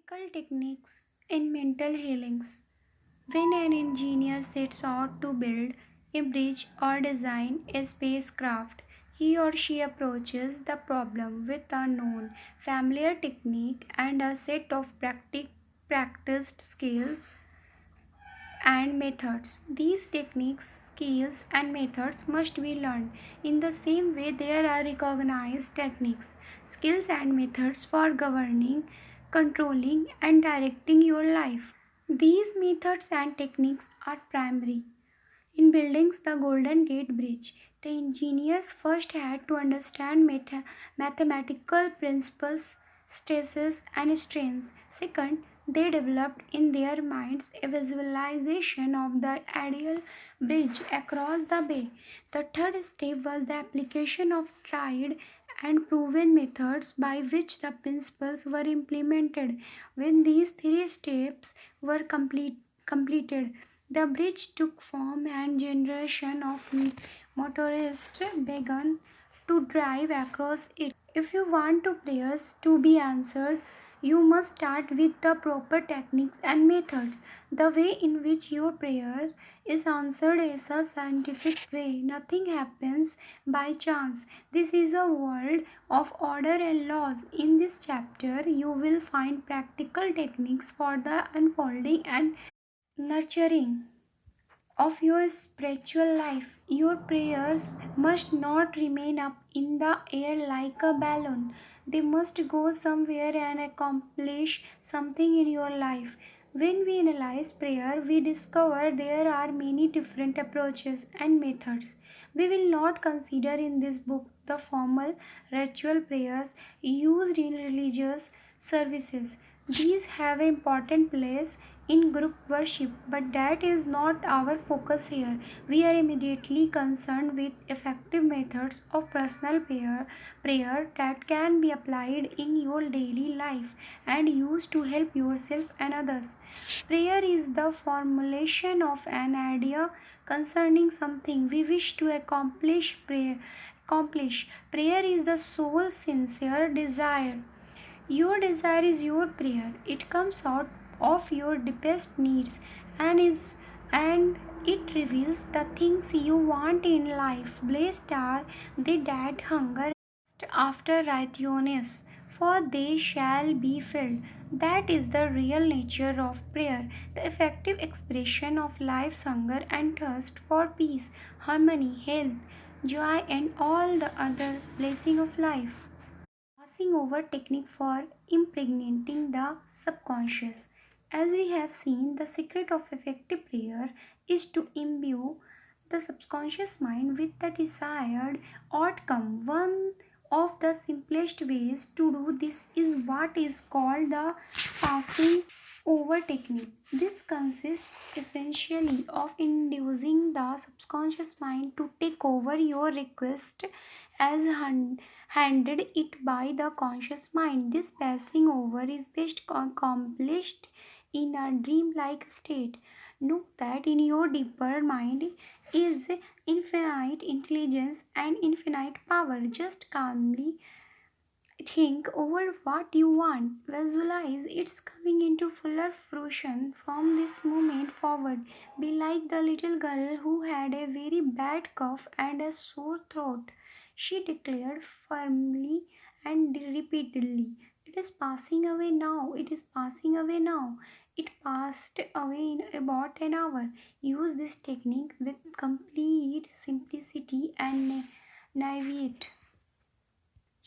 Practical techniques in mental healings. When an engineer sets out to build a bridge or design a spacecraft, he or she approaches the problem with a known, familiar technique and a set of practiced skills and methods. These techniques, skills, and methods must be learned. In the same way, there are recognized techniques, skills, and methods for governing, controlling, and directing your life. These methods and techniques are primary. In building the Golden Gate Bridge, the engineers first had to understand mathematical principles, stresses, and strains. Second, they developed in their minds a visualization of the ideal bridge across the bay. The third step was the application of tried and proven methods by which the principles were implemented. When these three steps were completed, the bridge took form and generation of motorists began to drive across it. If you want to prayers to be answered, you must start with the proper techniques and methods. The way in which your prayer is answered is a scientific way. Nothing happens by chance. This is a world of order and laws. In this chapter, you will find practical techniques for the unfolding and nurturing of your spiritual life. Your prayers must not remain up in the air like a balloon. They must go somewhere and accomplish something in your life. When we analyze prayer, we discover there are many different approaches and methods. We will not consider in this book the formal ritual prayers used in religious services. These have an important place in group worship, but that is not our focus here. We are immediately concerned with effective methods of personal prayer that can be applied in your daily life and used to help yourself and others. Prayer is the formulation of an idea concerning something we wish to accomplish. Prayer is the soul's sincere desire. Your desire is your prayer. It comes out of your deepest needs and it reveals the things you want in life. Blessed are they that hunger after righteousness, for they shall be filled. That is the real nature of prayer, the effective expression of life's hunger and thirst for peace, harmony, health, joy, and all the other blessings of life. Passing over technique for impregnating the subconscious. As we have seen, the secret of effective prayer is to imbue the subconscious mind with the desired outcome. One of the simplest ways to do this is what is called the passing over technique. This consists essentially of inducing the subconscious mind to take over your request as handed it by the conscious mind. This passing over is best accomplished in a dreamlike state. Know that in your deeper mind is infinite intelligence and infinite power. Just calmly think over what you want. Visualize it's coming into fuller fruition from this moment forward. Be like the little girl who had a very bad cough and a sore throat. She declared firmly and repeatedly, "It is passing away now. It is passing away now." It passed away in about an hour. Use this technique with complete simplicity and naivete.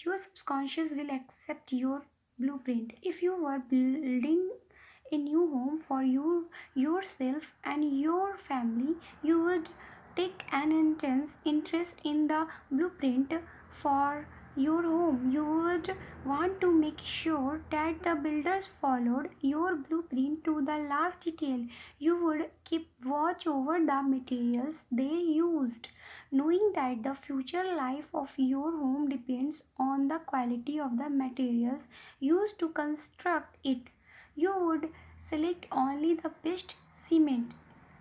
Your subconscious will accept your blueprint. If you were building a new home for yourself and your family, you would take an intense interest in the blueprint for your home. You would want to make sure that the builders followed your blueprint to the last detail. You would keep watch over the materials they used, knowing that the future life of your home depends on the quality of the materials used to construct it. You would select only the best cement,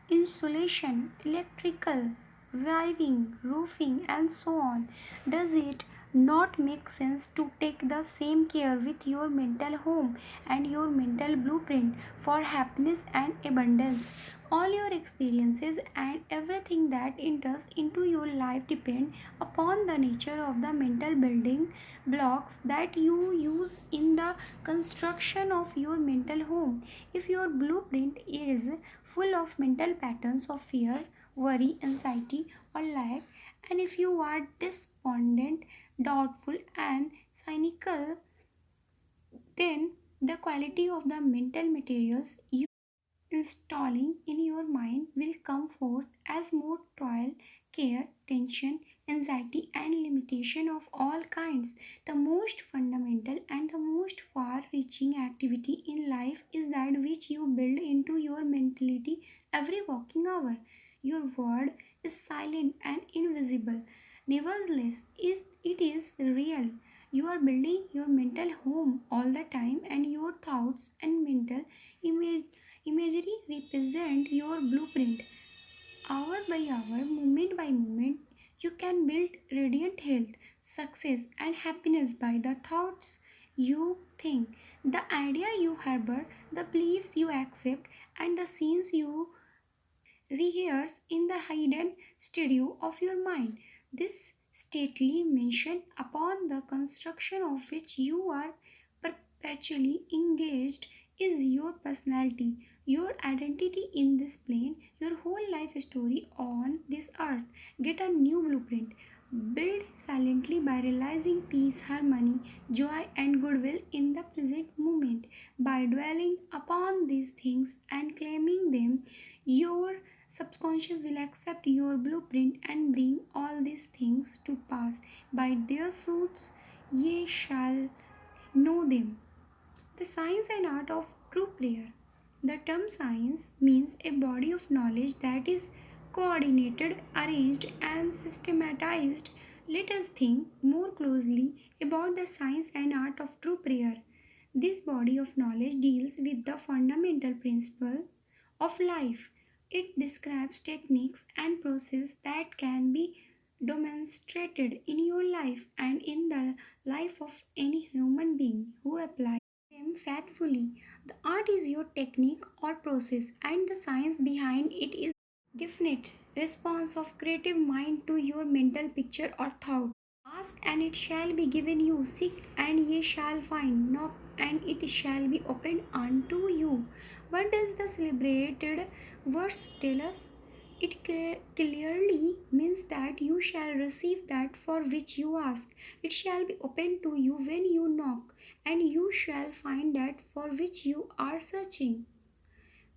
insulation, electrical, wiring, roofing, and so on. Does it not make sense to take the same care with your mental home and your mental blueprint for happiness and abundance. All your experiences and everything that enters into your life depend upon the nature of the mental building blocks that you use in the construction of your mental home. If your blueprint is full of mental patterns of fear, worry, anxiety, or lack, and if you are despondent, doubtful, and cynical, then the quality of the mental materials you installing in your mind will come forth as more toil, care, tension, anxiety, and limitation of all kinds. The most fundamental and the most far reaching activity in life is that which you build into your mentality every walking hour. Your word is silent and invisible. Nevertheless, it is real. You are building your mental home all the time, and your thoughts and mental image imagery represent your blueprint. Hour by hour, moment by moment, you can build radiant health, success, and happiness by the thoughts you think, the idea you harbor, the beliefs you accept, and the scenes you rehearse in the hidden studio of your mind. This stately mention upon the construction of which you are perpetually engaged is your personality, your identity in this plane, your whole life story on this earth. Get a new blueprint. Build silently by realizing peace, harmony, joy, and goodwill in the present moment. By dwelling upon these things and claiming them, your subconscious will accept your blueprint and bring all these things to pass. By their fruits ye shall know them. The science and art of true prayer. The term science means a body of knowledge that is coordinated, arranged, and systematized. Let us think more closely about the science and art of true prayer. This body of knowledge deals with the fundamental principle of life. It describes techniques and processes that can be demonstrated in your life and in the life of any human being who applies them faithfully. The art is your technique or process, and the science behind it is definite response of creative mind to your mental picture or thought. Ask and it shall be given you. Seek and ye shall find. Knock and it shall be opened unto you. What does the celebrated verse tell us? It clearly means that you shall receive that for which you ask. It shall be opened to you when you knock, and you shall find that for which you are searching.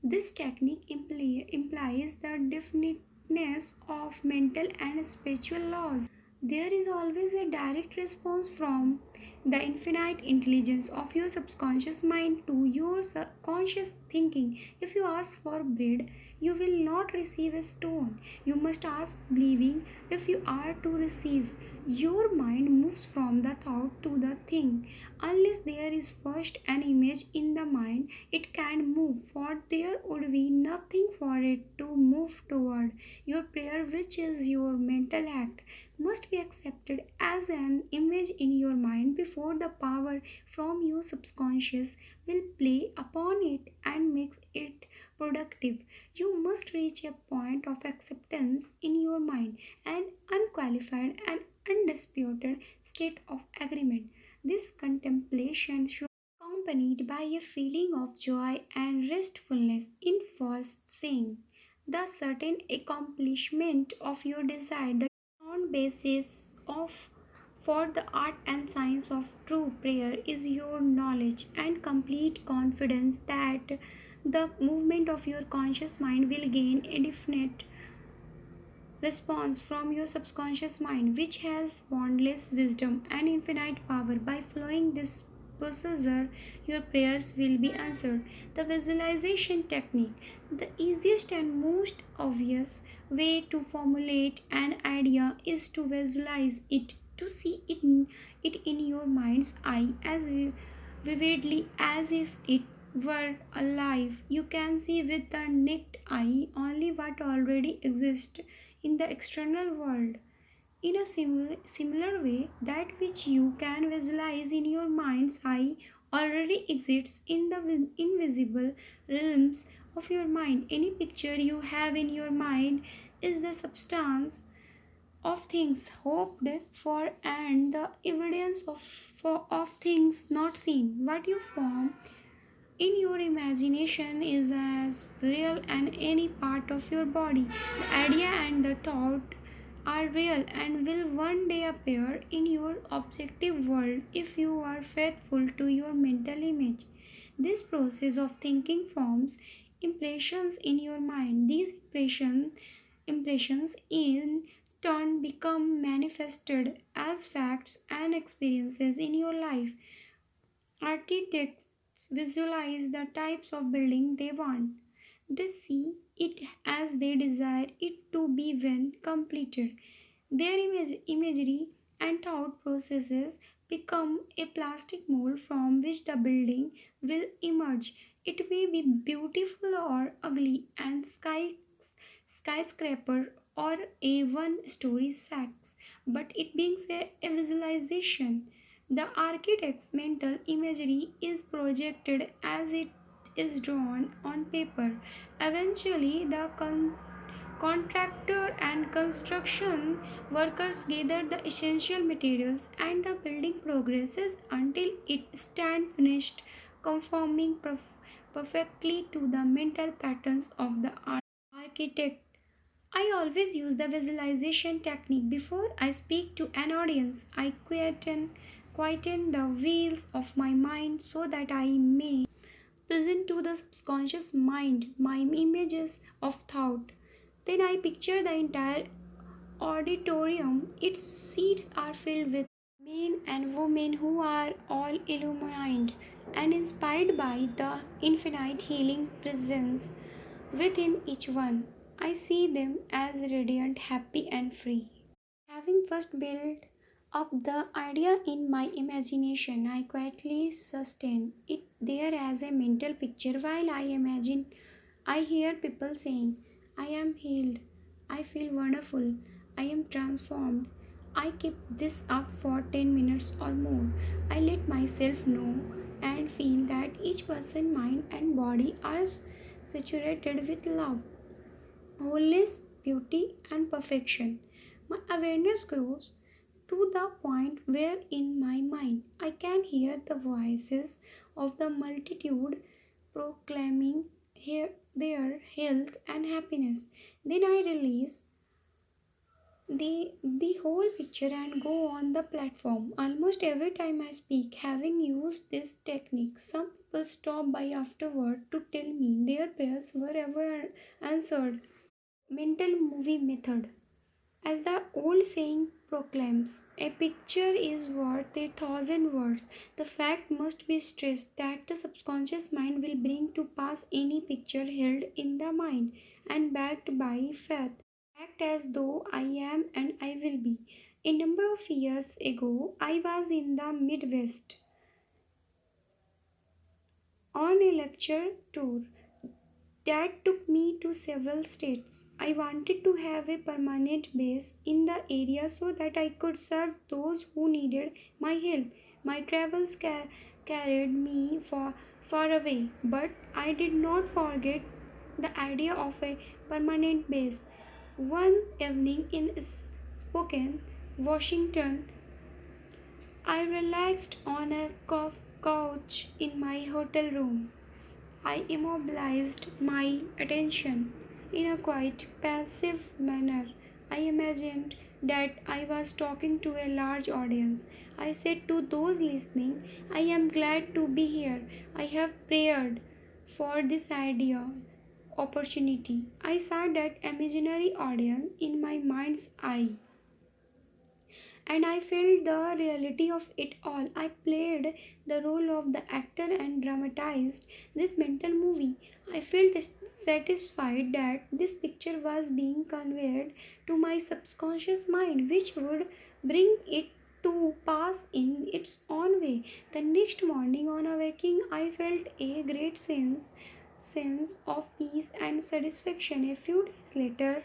This technique implies the definiteness of mental and spiritual laws. There is always a direct response from the infinite intelligence of your subconscious mind to your conscious thinking. If you ask for bread, you will not receive a stone. You must ask believing if you are to receive. Your mind moves from the thought to the thing. Unless there is first an image in the mind, it can move, for there would be nothing for it to move toward. Your prayer, which is your mental act, must be accepted as an image in your mind before the power from your subconscious will play upon it and makes it productive. You must reach a point of acceptance in your mind, an unqualified and undisputed state of agreement. This contemplation should be accompanied by a feeling of joy and restfulness in first seeing the certain accomplishment of your desire. The sound basis of for the art and science of true prayer is your knowledge and complete confidence that the movement of your conscious mind will gain a definite response from your subconscious mind, which has boundless wisdom and infinite power. By following this procedure, your prayers will be answered. The visualization technique. The easiest and most obvious way to formulate an idea is to visualize it, to see it in your mind's eye as vividly as if it were alive. You can see with the naked eye only what already exists in the external world. In a similar way, that which you can visualize in your mind's eye already exists in the invisible realms of your mind. Any picture you have in your mind is the substance of things hoped for and the evidence of things not seen. What you form in your imagination is as real as any part of your body. The idea and the thought are real and will one day appear in your objective world if you are faithful to your mental image. This process of thinking forms impressions in your mind. These impressions in turn become manifested as facts and experiences in your life. Architects visualize the types of building they want. They see it as they desire it to be when completed. Their imagery and thought processes become a plastic mold from which the building will emerge. It may be beautiful or ugly and skyscraper or a one-story shack, but it being a visualization. The architect's mental imagery is projected as it is drawn on paper. Eventually, the contractor and construction workers gather the essential materials and the building progresses until it stands finished, conforming perfectly to the mental patterns of the architect. I always use the visualization technique before I speak to an audience. I quieten the wheels of my mind so that I may present to the subconscious mind my images of thought. Then I picture the entire auditorium. Its seats are filled with men and women who are all illumined and inspired by the infinite healing presence within each one. I see them as radiant, happy, and free. Having first built up the idea in my imagination, I quietly sustain it there as a mental picture while I imagine. I hear people saying, I am healed, I feel wonderful, I am transformed. I keep this up for 10 minutes or more. I let myself know and feel that each person, mind, and body are saturated with love, wholeness, beauty, and perfection. My awareness grows to the point where in my mind I can hear the voices of the multitude proclaiming their health and happiness. Then I release the whole picture and go on the platform. Almost every time I speak, having used this technique, some people stop by afterward to tell me their prayers were ever answered. Mental movie method. As the old saying proclaims, a picture is worth a thousand words. The fact must be stressed that the subconscious mind will bring to pass any picture held in the mind and backed by faith. Act as though I am and I will be. A number of years ago, I was in the Midwest on a lecture tour that took me to several states. I wanted to have a permanent base in the area so that I could serve those who needed my help. My travels carried me far away, but I did not forget the idea of a permanent base. One evening in Spokane, Washington, I relaxed on a couch in my hotel room. I immobilized my attention in a quite passive manner. I imagined that I was talking to a large audience. I said to those listening, I am glad to be here. I have prayed for this idea opportunity. I saw that imaginary audience in my mind's eye and I felt the reality of it all. I played the role of the actor and dramatized this mental movie. I felt satisfied that this picture was being conveyed to my subconscious mind, which would bring it to pass in its own way. The next morning, on awaking, I felt a great sense of peace and satisfaction. A few days later,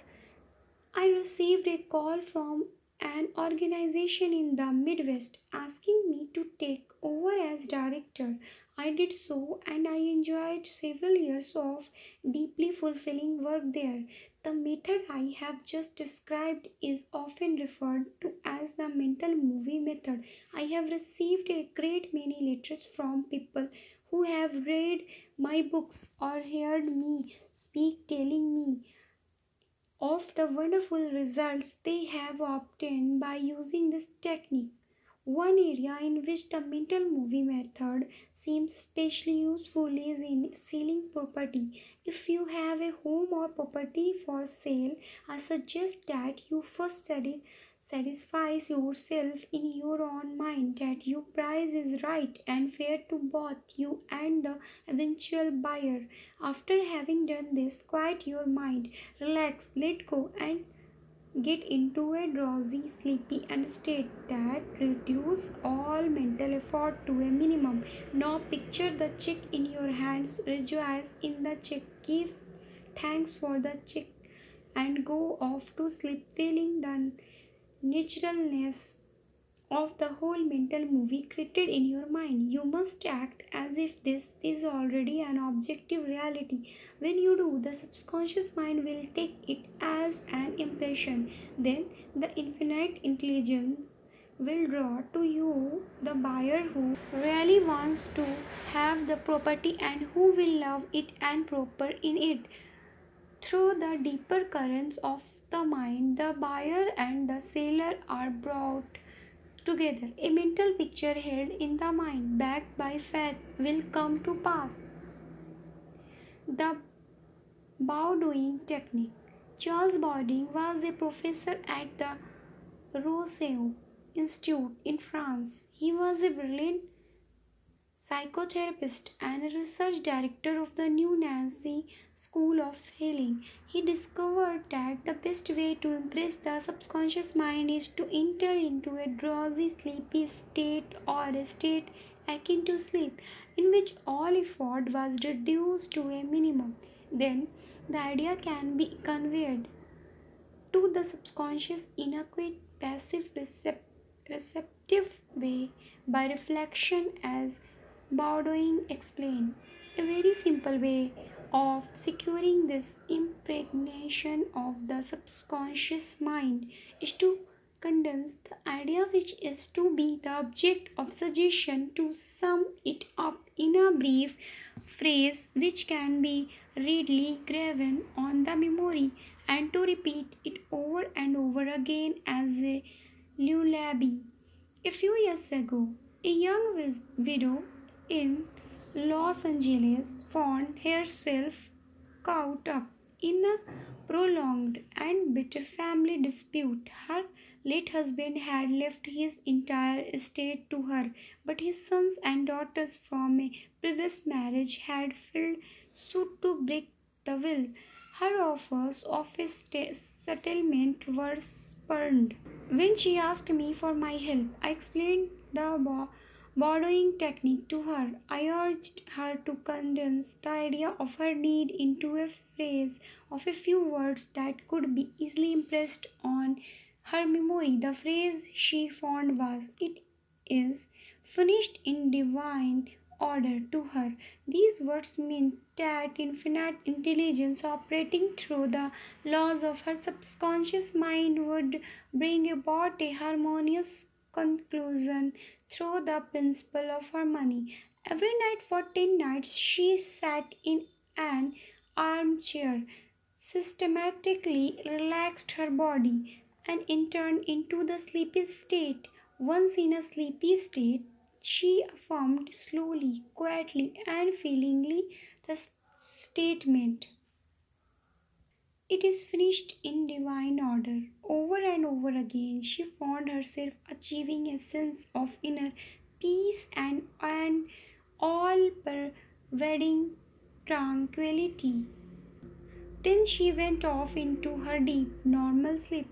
I received a call from an organization in the Midwest, asking me to take over as director. I did so, and I enjoyed several years of deeply fulfilling work there. The method I have just described is often referred to as the mental movie method. I have received a great many letters from people who have read my books or heard me speak, telling me of the wonderful results they have obtained by using this technique. One area in which the mental movie method seems especially useful is in selling property. If you have a home or property for sale, I suggest that you first satisfies yourself in your own mind that your price is right and fair to both you and the eventual buyer. After having done this, quiet your mind, relax, let go, and get into a drowsy, sleepy and state that reduce all mental effort to a minimum. Now picture the check in your hands, rejoice in the check, give thanks for the check, and go off to sleep feeling the naturalness of the whole mental movie created in your mind. You must act as if this is already an objective reality. When you do, the subconscious mind will take it as an impression. Then the infinite intelligence will draw to you the buyer who really wants to have the property and who will love it and prosper in it. Through the deeper currents of the mind, the buyer and the seller are brought together. A mental picture held in the mind, backed by faith, will come to pass. The Bowdoin technique. Charles Bowdoin was a professor at the Rousseau Institute in France. He was a brilliant psychotherapist and a research director of the new Nazi School of Healing. He discovered that the best way to impress the subconscious mind is to enter into a drowsy, sleepy state or a state akin to sleep, in which all effort was reduced to a minimum. Then the idea can be conveyed to the subconscious in a quick, passive, receptive way by reflection, as Bowdoin explained. A very simple way of securing this impregnation of the subconscious mind is to condense the idea which is to be the object of suggestion to sum it up in a brief phrase which can be readily graven on the memory and to repeat it over and over again as a lullaby. A few years ago, a young widow in Los Angeles found herself caught up in a prolonged and bitter family dispute. Her late husband had left his entire estate to her, but his sons and daughters from a previous marriage had filed suit to break the will. Her offers of a settlement were spurned. When she asked me for my help, I explained the borrowing technique to her. I urged her to condense the idea of her need into a phrase of a few words that could be easily impressed on her memory. The phrase she found was, "It is finished," in divine order to her. These words meant that infinite intelligence operating through the laws of her subconscious mind would bring about a harmonious conclusion through the principle of harmony. Every night for 10 nights she sat in an armchair, systematically relaxed her body, and entered into the sleepy state. Once in a sleepy state, she affirmed slowly, quietly, and feelingly the statement, "It is finished," in divine order. Over and over again, she found herself achieving a sense of inner peace and an all pervading tranquility. Then she went off into her deep, normal sleep.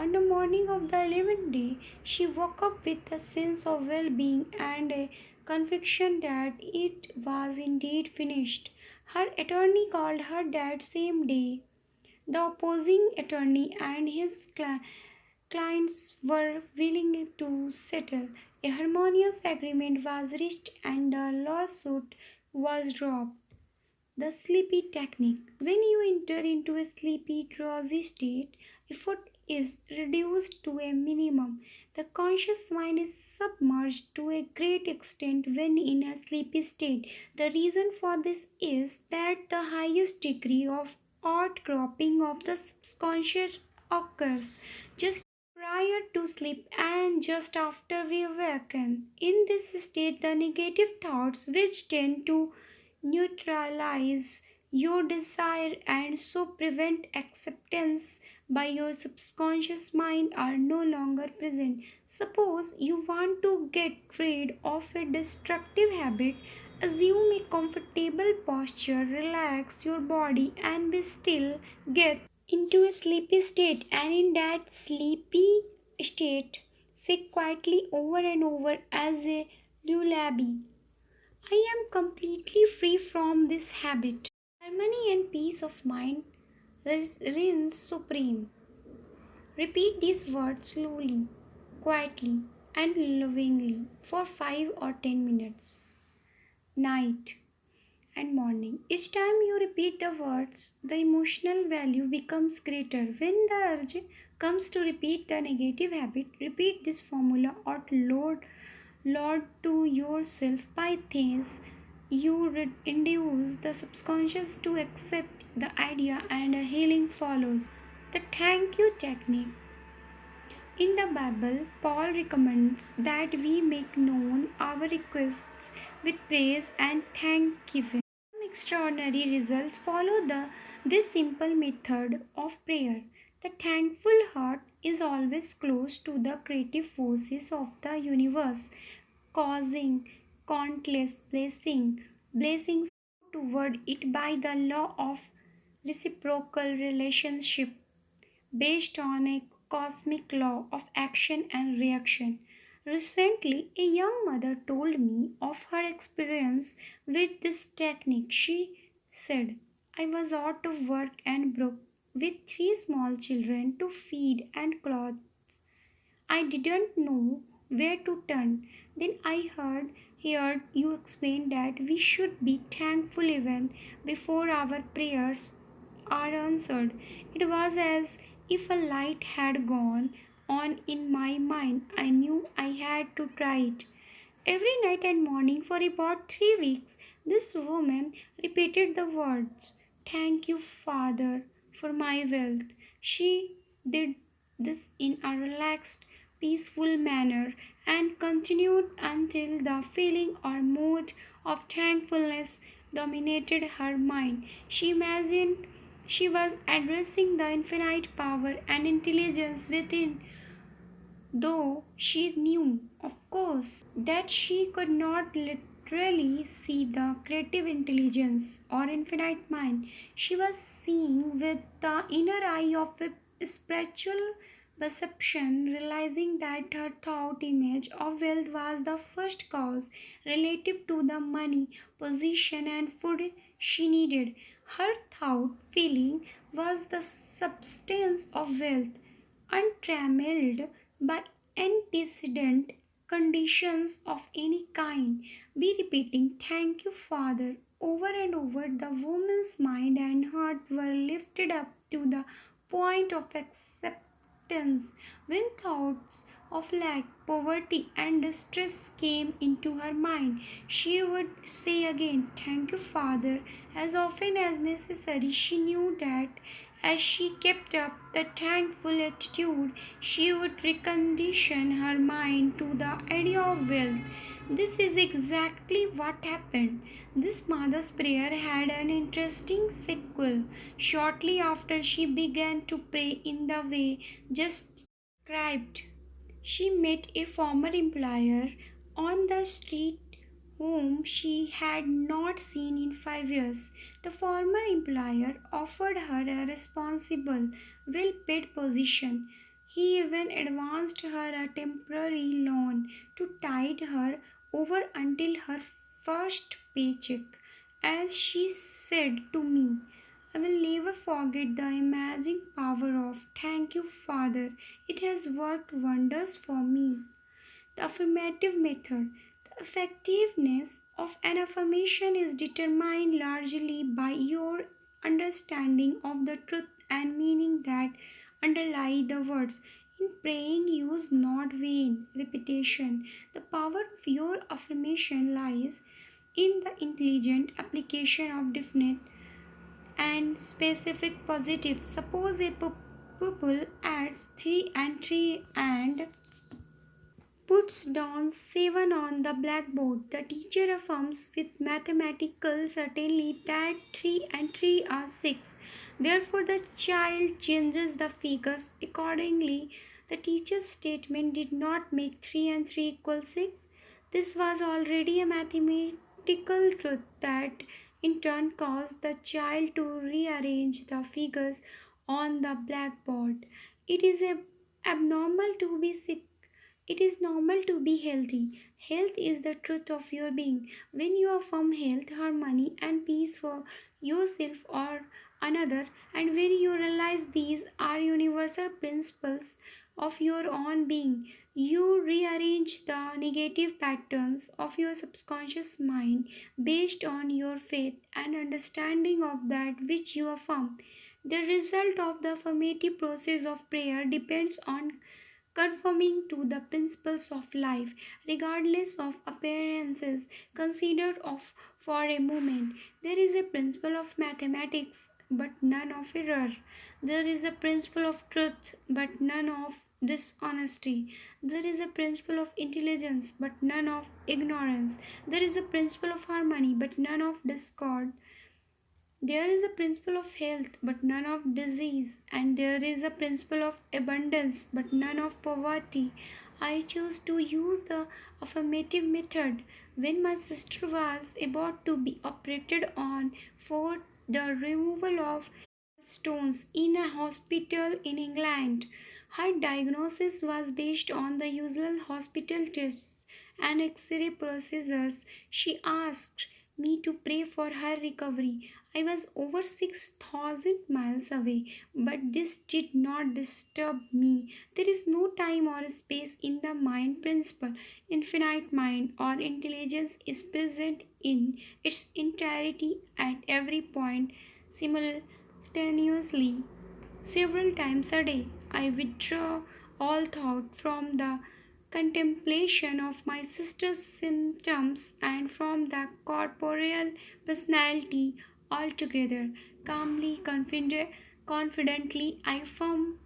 On the morning of the 11th day, she woke up with a sense of well being and a conviction that it was indeed finished. Her attorney called her that same day. The opposing attorney and his clients were willing to settle. A harmonious agreement was reached and the lawsuit was dropped. The sleepy technique. When you enter into a sleepy, drowsy state, effort is reduced to a minimum. The conscious mind is submerged to a great extent when in a sleepy state. The reason for this is that the highest degree of outcropping of the subconscious occurs just prior to sleep and just after we awaken. In this state, the negative thoughts, which tend to neutralize your desire and so prevent acceptance by your subconscious mind, are no longer present. Suppose you want to get rid of a destructive habit. Assume a comfortable posture, relax your body, and be still. Get into a sleepy state, and in that sleepy state, say quietly over and over as a lullaby, I am completely free from this habit. Harmony and peace of mind reigns supreme. Repeat these words slowly, quietly, and lovingly for 5 or 10 minutes. Night and morning. Each time you repeat the words, the emotional value becomes greater. When the urge comes to repeat the negative habit, repeat this formula out loud to yourself by things you induce the subconscious to accept the idea and a healing follows. The thank you technique. In the Bible, Paul recommends that we make known our requests with praise and thanksgiving. Some extraordinary results follow this simple method of prayer. The thankful heart is always close to the creative forces of the universe, causing countless blessings toward it by the law of reciprocal relationship based on a cosmic law of action and reaction. Recently, a young mother told me of her experience with this technique. She said, I was out of work and broke with three small children to feed and clothe. I didn't know where to turn. Then I heard you explain that we should be thankful even before our prayers are answered. It was as if a light had gone on in my mind. I knew I had to try it. Every night and morning for about 3 weeks, this woman repeated the words, Thank you, Father, for my wealth. She did this in a relaxed, peaceful manner and continued until the feeling or mood of thankfulness dominated her mind. She imagined she was addressing the infinite power and intelligence within, though she knew, of course, that she could not literally see the creative intelligence or infinite mind. She was seeing with the inner eye of a spiritual perception, realizing that her thought image of wealth was the first cause relative to the money, position, and food she needed. Her thought feeling was the substance of wealth, untrammeled by antecedent conditions of any kind. Be repeating, Thank you, Father, over and over. The woman's mind and heart were lifted up to the point of acceptance. When thoughts of lack, poverty, and distress came into her mind, she would say again, Thank you, Father, as often as necessary. She knew that as she kept up the thankful attitude, she would recondition her mind to the idea of wealth. This is exactly what happened. This mother's prayer had an interesting sequel. Shortly after she began to pray in the way just described, she met a former employer on the street whom she had not seen in 5 years. The former employer offered her a responsible, well paid position. He even advanced her a temporary loan to tide her over until her first paycheck. As she said to me, I will never forget the amazing power of thank you, Father. It has worked wonders for me. The affirmative method. The effectiveness of an affirmation is determined largely by your understanding of the truth and meaning that underlie the words. In praying, use not vain repetition. The power of your affirmation lies in the intelligent application of definite and specific positives. Suppose a pupil adds 3 and 3 and puts down 7 on the blackboard. The teacher affirms with mathematical certainty that 3 and 3 are 6. Therefore, the child changes the figures accordingly. The teacher's statement did not make 3 and 3 equal 6. This was already a mathematical truth that in turn caused the child to rearrange the figures on the blackboard. It is abnormal to be sick. It is normal to be healthy. Health is the truth of your being. When you affirm health, harmony, and peace for yourself or another, and when you realize these are universal principles of your own being, you rearrange the negative patterns of your subconscious mind based on your faith and understanding of that which you affirm. The result of the affirmative process of prayer depends on conforming to the principles of life, regardless of appearances. Consider of for a moment. There is a principle of mathematics, but none of error. There is a principle of truth, but none of dishonesty. There is a principle of intelligence, but none of ignorance. There is a principle of harmony, but none of discord. There is a principle of health, but none of disease, and there is a principle of abundance, but none of poverty. I chose to use the affirmative method when my sister was about to be operated on for the removal of stones in a hospital in England. Her diagnosis was based on the usual hospital tests and X-ray procedures. She asked me to pray for her recovery. I was over 6,000 miles away, but this did not disturb me. There is no time or space in the mind principle. Infinite mind or intelligence is present in its entirety at every point simultaneously. Several times a day, I withdraw all thought from the contemplation of my sister's symptoms and from the corporeal personality altogether. Calmly, confidently, I affirm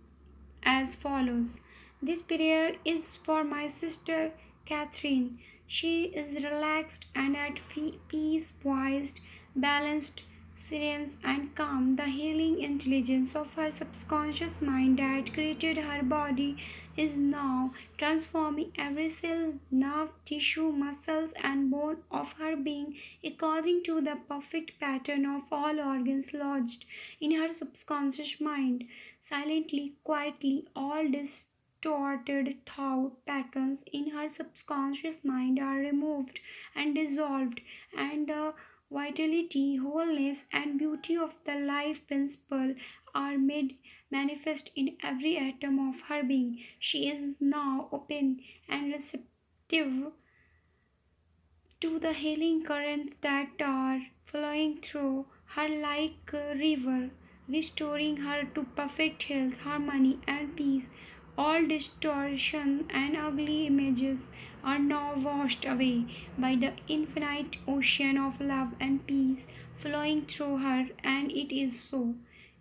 as follows. This prayer is for my sister Catherine. She is relaxed and at peace, poised, balanced, serene, and calm. The healing intelligence of her subconscious mind that created her body is now transforming every cell, nerve, tissue, muscles, and bone of her being according to the perfect pattern of all organs lodged in her subconscious mind. Silently, quietly, all distorted thought patterns in her subconscious mind are removed and dissolved, and the vitality, wholeness, and beauty of the life principle are made manifest in every atom of her being. She is now open and receptive to the healing currents that are flowing through her like a river, restoring her to perfect health, harmony, and peace. All distortion and ugly images are now washed away by the infinite ocean of love and peace flowing through her, and it is so.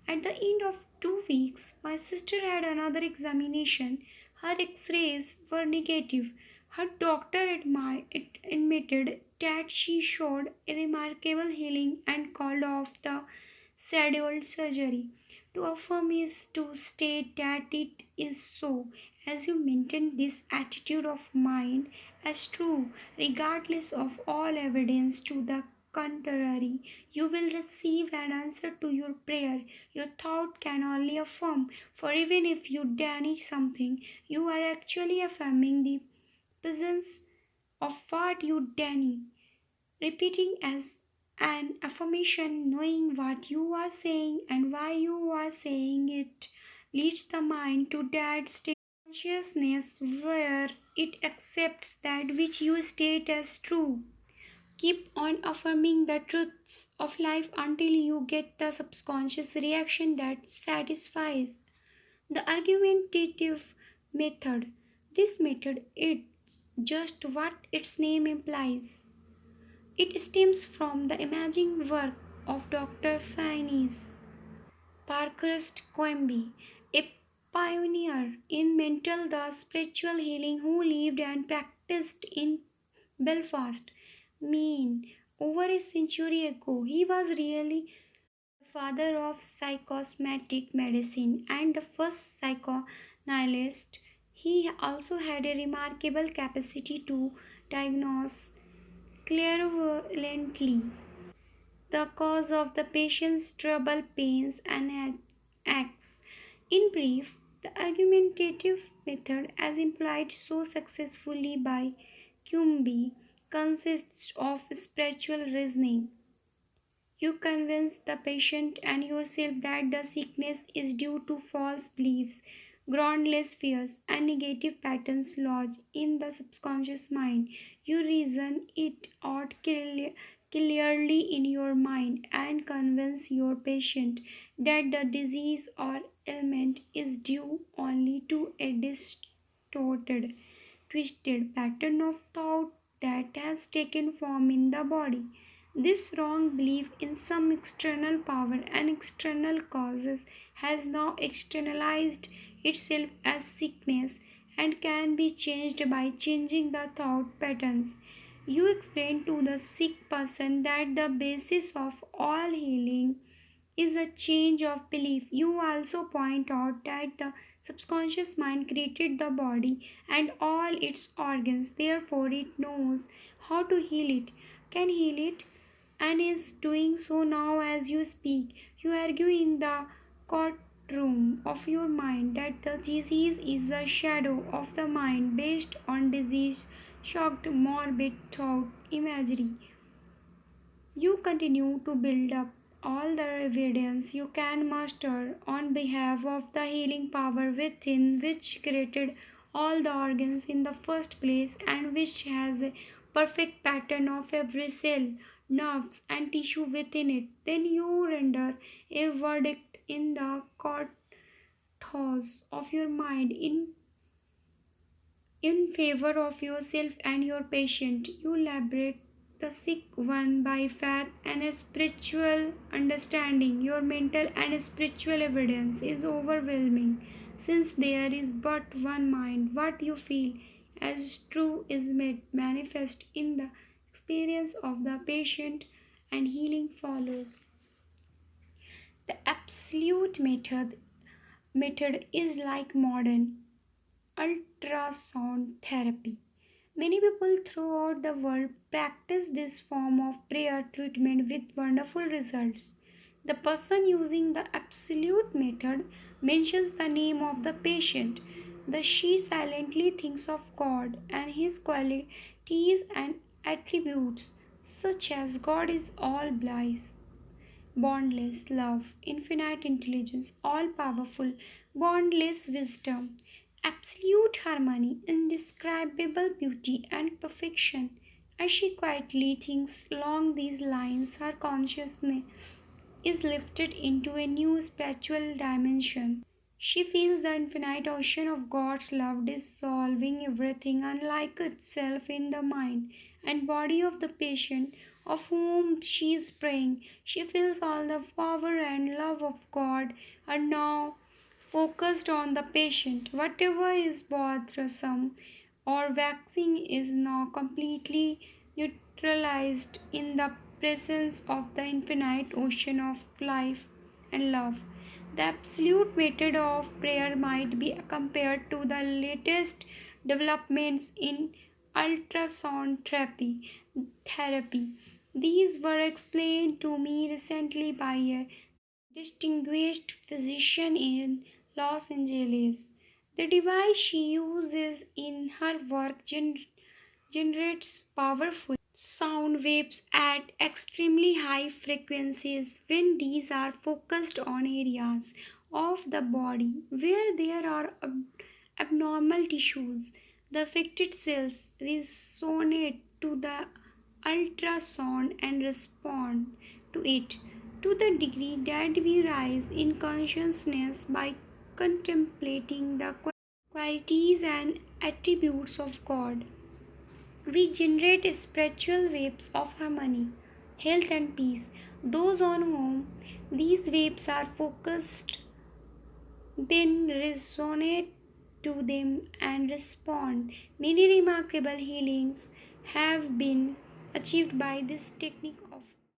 At the end of 2 weeks, my sister had another examination. Her x rays were negative. Her doctor admitted that she showed a remarkable healing and called off the scheduled surgery. To affirm is to state that it is so. As you maintain this attitude of mind as true, regardless of all evidence to the contrary, you will receive an answer to your prayer. Your thought can only affirm, for even if you deny something, you are actually affirming the presence of what you deny, repeating as An affirmation, knowing what you are saying and why you are saying it, leads the mind to that state of consciousness where it accepts that which you state as true. Keep on affirming the truths of life until you get the subconscious reaction that satisfies. The argumentative method. This method is just what its name implies. It stems from the amazing work of Dr. Phineas Parkhurst Quimby, a pioneer in mental the spiritual healing who lived and practiced in Belfast, Maine, over a century ago. He was really the father of psychosomatic medicine and the first psychoanalyst. He also had a remarkable capacity to diagnose clairvoyantly the cause of the patient's trouble, pains, and acts. In brief, the argumentative method, as implied so successfully by Quimby, consists of spiritual reasoning. You convince the patient and yourself that the sickness is due to false beliefs, groundless fears, and negative patterns lodged in the subconscious mind. You reason it out clearly in your mind and convince your patient that the disease or ailment is due only to a distorted, twisted pattern of thought that has taken form in the body. This wrong belief in some external power and external causes has now externalized itself as sickness and can be changed by changing the thought patterns. You explain to the sick person that the basis of all healing is a change of belief. You also point out that the subconscious mind created the body and all its organs, therefore, it knows how to heal it, can heal it, and is doing so now as you speak. You argue in the courtroom of your mind that the disease is a shadow of the mind based on disease, shocked, morbid thought imagery. You continue to build up all the evidence you can muster on behalf of the healing power within which created all the organs in the first place and which has a perfect pattern of every cell, nerves, and tissue within it. Then you render a verdict in the courthouse of your mind in favor of yourself and your patient. You liberate the sick one by faith and a spiritual understanding. Your mental and spiritual evidence is overwhelming since there is but one mind. What you feel as true is made manifest in the experience of the patient, and healing follows. The absolute method is like modern ultrasound therapy. Many people throughout the world practice this form of prayer treatment with wonderful results. The person using the absolute method mentions the name of the patient. The she silently thinks of God and his qualities and attributes, such as God is all bliss, boundless love, infinite intelligence, all powerful, boundless wisdom, absolute harmony, indescribable beauty, and perfection. As she quietly thinks along these lines, her consciousness is lifted into a new spiritual dimension. She feels the infinite ocean of God's love dissolving everything unlike itself in the mind and body of the patient of whom she is praying. She feels all the power and love of God are now focused on the patient. Whatever is bothersome or waxing is now completely neutralized in the presence of the infinite ocean of life and love. The absolute method of prayer might be compared to the latest developments in ultrasound therapy. These were explained to me recently by a distinguished physician in Los Angeles. The device she uses in her work generates powerful sound waves at extremely high frequencies. When these are focused on areas of the body where there are abnormal tissues, the affected cells resonate to the ultrasound and respond to it to the degree that we rise in consciousness by contemplating the qualities and attributes of God. We generate spiritual waves of harmony, health, and peace. Those on whom these waves are focused then resonate to them and respond. Many remarkable healings have been achieved by this technique